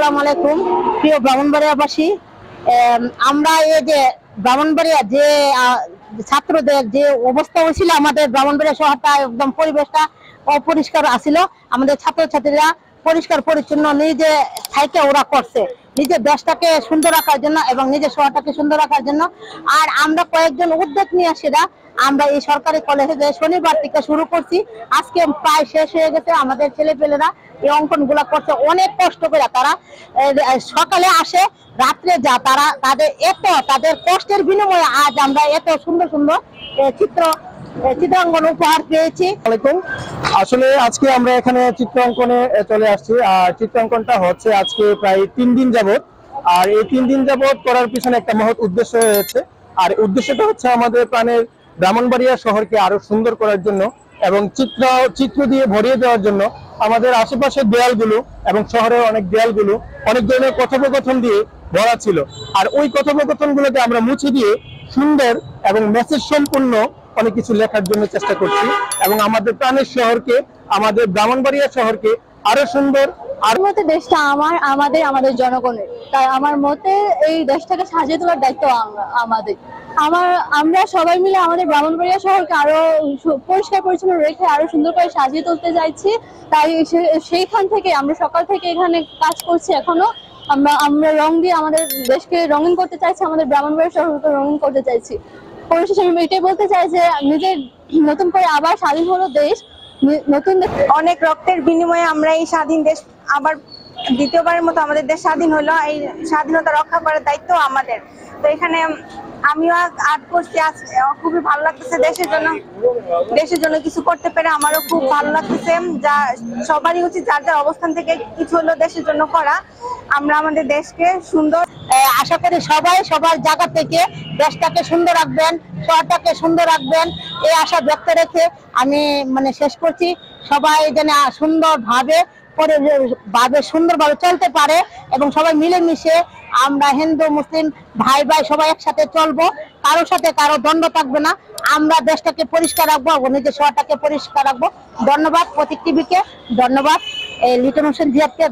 আসসালামু আলাইকুম প্রিয় ব্রাহ্মণবাড়িয়াবাসী। আমরা এই যে ব্রাহ্মণবাড়িয়া যে ছাত্রদের যে অবস্থা হয়েছিল, আমাদের ব্রাহ্মণবাড়িয়া শহরটা একদম পরিবেশটা অপরিষ্কার আছিল। আমাদের ছাত্রছাত্রীরা পরিষ্কার পরিচ্ছন্ন নিজে থাইকে ওরা করছে নিজের দেশটাকে সুন্দর রাখার জন্য এবং নিজের শহরটাকে সুন্দর রাখার জন্য। আর আমরা কয়েকজন উদ্যোগ নিয়ে সেটা আমরা এই সরকারি কলেজে শনিবার থেকে শুরু করছি। আজকে প্রায় শেষ হয়ে গেছে। আমাদের ছেলেপেলেরা এই অঙ্কন গুলা করছে অনেক কষ্ট করে। তারা সকালে আসে, রাত্রে যা, তারা তাদের কষ্টের বিনিময়ে আজ আমরা এত সুন্দর সুন্দর চিত্রাঙ্কন উপহার পেয়েছি। আসলে আজকে আমরা এখানে চিত্রাঙ্কনে চলে আসছি। আর চিত্রাঙ্কনটা হচ্ছে আজকে প্রায় 3 দিন যাবত। আর এই 3 দিন যাবত করার পিছনে একটা মহৎ উদ্দেশ্য রয়েছে। আর উদ্দেশ্যটা হচ্ছে আমাদের প্রাণের ব্রাহ্মণবাড়িয়া শহরকে আরো সুন্দর করার জন্য এবং চিত্র দিয়ে ভরিয়ে দেওয়ার জন্য। আমাদের আশেপাশের দেয়ালগুলো এবং শহরের অনেক দেয়ালগুলো অনেক ধরনের কথোপকথন দিয়ে ভরা ছিল। আর ওই কথোপকথনগুলোকে আমরা মুছে দিয়ে সুন্দর এবং মেসেজ সম্পূর্ণ অনেক কিছু লেখার জন্য চেষ্টা করছি এবং আমাদের প্রাণের শহরকে, আমাদের ব্রাহ্মণবাড়িয়া শহরকে আরো সুন্দর। আর মতে দেশটা আমাদের জনগণের, তাই আমার মতে এই দেশটাকে সাজিয়ে তোলার দায়িত্ব আমাদের। আমরা সবাই মিলে আমাদের ব্রাহ্মণবাড়িয়া শহরকে আরো পরিষ্কার পরিচ্ছন্ন রেখে আরো সুন্দর করে সাজিয়ে তুলতে চাইছি। তাই সেইখান থেকে আমরা সকাল থেকে এখানে কাজ করছি। এখনো আমরা রং দিয়ে আমাদের দেশকে রঙিন করতে চাইছি, আমাদের ব্রাহ্মণবাড়িয়া শহরকে রঙিন করতে চাইছি। পরিশেষে আমি এটাই বলতে চাই যে নিজের নতুন করে আবার স্বাধীন হলো দেশ, নতুন অনেক রক্তের বিনিময়ে আমরা এই স্বাধীন দেশ আবার দ্বিতীয়বারের মতো আমাদের দেশ স্বাধীন হলো। এই স্বাধীনতা রক্ষা করার দায়িত্ব আমাদের। তো এখানে আমিও আর্ট করছি, খুবই ভালো লাগতেছে। দেশের জন্য কিছু করতে পেরে আমারও খুব ভালো লাগতেছে। যা সবারই উচিত যার যার অবস্থান থেকে কিছু হলো দেশের জন্য করা। আমরা আমাদের দেশকে সুন্দর, আশা করি সবাই সবার জায়গা থেকে দেশটাকে সুন্দর রাখবেন, শহরটাকে সুন্দর রাখবেন, এই আশা ব্যক্ত রেখে আমি শেষ করছি। সবাই যেন সুন্দরভাবে চলতে পারে এবং সবাই মিলেমিশে আমরা হিন্দু মুসলিম ভাই ভাই সবাই একসাথে চলবো। কারোর সাথে কারো দ্বন্দ্ব থাকবে না। আমরা দেশটাকে পরিষ্কার রাখবো এবং নিজের শহরটাকে পরিষ্কার রাখবো। ধন্যবাদ প্রতীক টিভিকে, ধন্যবাদ লিটন হোসেন জিয়াদকে।